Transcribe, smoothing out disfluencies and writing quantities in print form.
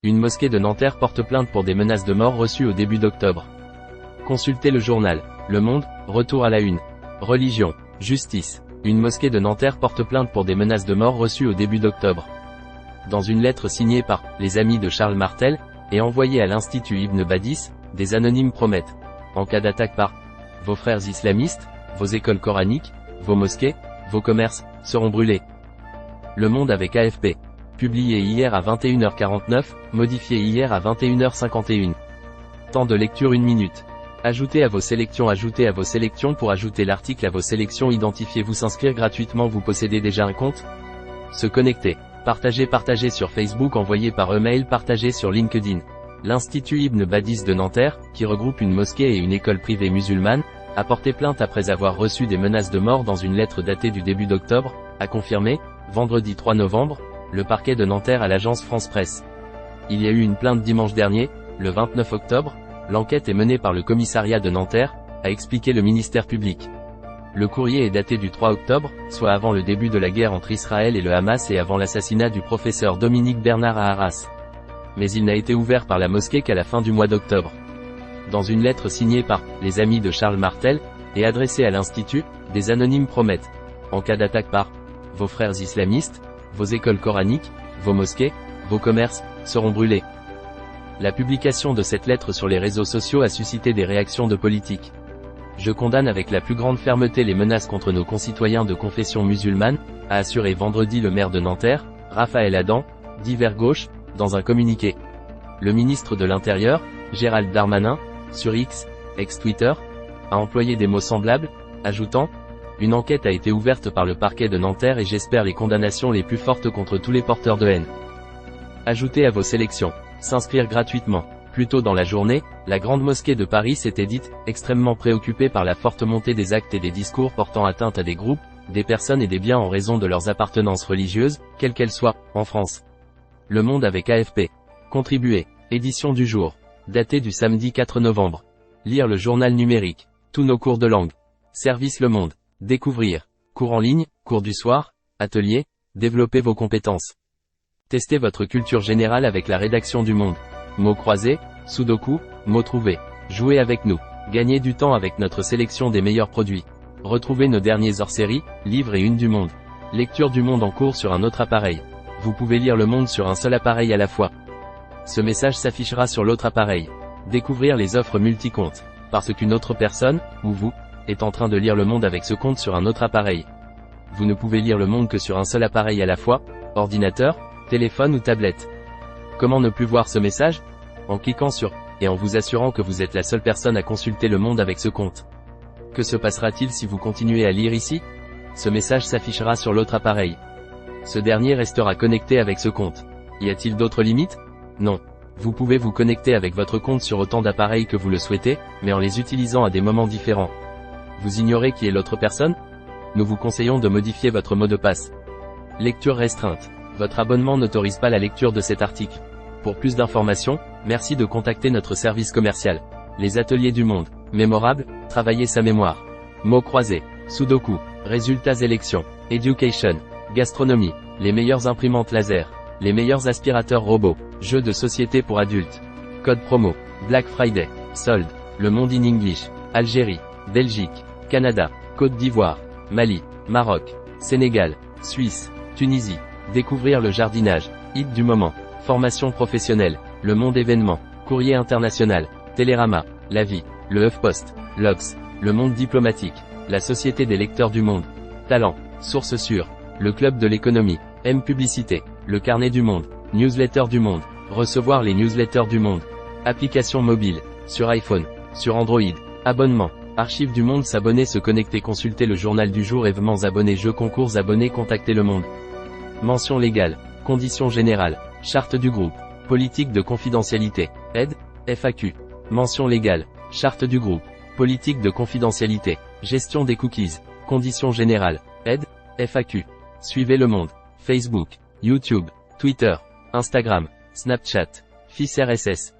Une mosquée de Nanterre porte plainte pour des menaces de mort reçues au début d'octobre. Consultez le journal Le Monde, retour à la une. Religion, justice. Une mosquée de Nanterre porte plainte pour des menaces de mort reçues au début d'octobre. Dans une lettre signée par les amis de Charles Martel et envoyée à l'Institut Ibn Badis, des anonymes promettent, en cas d'attaque par vos frères islamistes, vos écoles coraniques, vos mosquées, vos commerces, seront brûlés. Le Monde avec AFP. Publié hier à 21h49, modifié hier à 21h51. Temps de lecture 1 minute. Ajoutez à vos sélections pour ajouter l'article à vos sélections. Identifiez-vous, s'inscrire gratuitement. Vous possédez déjà un compte? Se connecter. Partager sur Facebook, envoyer par email, partager sur LinkedIn. L'Institut Ibn Badis de Nanterre, qui regroupe une mosquée et une école privée musulmane, a porté plainte après avoir reçu des menaces de mort dans une lettre datée du début d'octobre, a confirmé, vendredi 3 novembre, le parquet de Nanterre à l'agence France Presse. Il y a eu une plainte dimanche dernier, le 29 octobre, l'enquête est menée par le commissariat de Nanterre, a expliqué le ministère public. Le courrier est daté du 3 octobre, soit avant le début de la guerre entre Israël et le Hamas et avant l'assassinat du professeur Dominique Bernard à Arras. Mais il n'a été ouvert par la mosquée qu'à la fin du mois d'octobre. Dans une lettre signée par les amis de Charles Martel et adressée à l'Institut, des anonymes promettent, en cas d'attaque par vos frères islamistes, vos écoles coraniques, vos mosquées, vos commerces, seront brûlés. La publication de cette lettre sur les réseaux sociaux a suscité des réactions de politiques. Je condamne avec la plus grande fermeté les menaces contre nos concitoyens de confession musulmane, a assuré vendredi le maire de Nanterre, Raphaël Adam, dit Vert Gauche, dans un communiqué. Le ministre de l'Intérieur, Gérald Darmanin, sur X, ex-Twitter, a employé des mots semblables, ajoutant « Une enquête a été ouverte par le parquet de Nanterre et j'espère les condamnations les plus fortes contre tous les porteurs de haine. » Ajoutez à vos sélections. S'inscrire gratuitement. Plus tôt dans la journée, la Grande Mosquée de Paris s'était dite extrêmement préoccupée par la forte montée des actes et des discours portant atteinte à des groupes, des personnes et des biens en raison de leurs appartenances religieuses, quelles qu'elles soient, en France. Le Monde avec AFP. Contribuer. Édition du jour. Datée du samedi 4 novembre. Lire le journal numérique. Tous nos cours de langue. Service Le Monde. Découvrir. Cours en ligne, cours du soir, atelier, développer vos compétences. Testez votre culture générale avec la rédaction du Monde. Mots croisés, sudoku, mots trouvés. Jouez avec nous. Gagnez du temps avec notre sélection des meilleurs produits. Retrouvez nos derniers hors-série, livres et une du Monde. Lecture du Monde en cours sur un autre appareil. Vous pouvez lire Le Monde sur un seul appareil à la fois. Ce message s'affichera sur l'autre appareil. Découvrir les offres multi-comptes. Parce qu'une autre personne, ou vous, est en train de lire Le Monde avec ce compte sur un autre appareil. Vous ne pouvez lire Le Monde que sur un seul appareil à la fois, ordinateur, téléphone ou tablette. Comment ne plus voir ce message? En cliquant sur « et en vous assurant que vous êtes la seule personne à consulter Le Monde avec ce compte. Que se passera-t-il si vous continuez à lire ici? Ce message s'affichera sur l'autre appareil. Ce dernier restera connecté avec ce compte. Y a-t-il d'autres limites? Non. Vous pouvez vous connecter avec votre compte sur autant d'appareils que vous le souhaitez, mais en les utilisant à des moments différents. Vous ignorez qui est l'autre personne? Nous vous conseillons de modifier votre mot de passe. Lecture restreinte. Votre abonnement n'autorise pas la lecture de cet article. Pour plus d'informations, merci de contacter notre service commercial. Les ateliers du Monde. Mémorable, travailler sa mémoire. Mots croisés. Sudoku. Résultats élections. Education. Gastronomie. Les meilleures imprimantes laser. Les meilleurs aspirateurs robots. Jeux de société pour adultes. Code promo. Black Friday. Soldes. Le Monde in English. Algérie. Belgique. Canada. Côte d'Ivoire. Mali. Maroc. Sénégal. Suisse. Tunisie. Découvrir le jardinage. Hit du moment. Formation professionnelle. Le Monde événement. Courrier international. Télérama. La Vie. Le HuffPost. l'Obs. Le Monde diplomatique. La Société des lecteurs du Monde. Talent. Source sûre. Le Club de l'économie. M Publicité. Le Carnet du Monde. Newsletter du Monde. Recevoir les newsletters du Monde. Application mobile. Sur iPhone. Sur Android. Abonnement. Archives du Monde. S'abonner, se connecter, consulter le journal du jour, événements, abonnés, jeux, concours, abonnés, contacter Le Monde. Mention légale. Conditions générales. Charte du groupe. Politique de confidentialité. Aide. FAQ. Mention légale. Charte du groupe. Politique de confidentialité. Gestion des cookies. Conditions générales. Aide. FAQ. Suivez Le Monde. Facebook. YouTube. Twitter. Instagram. Snapchat. FIS RSS.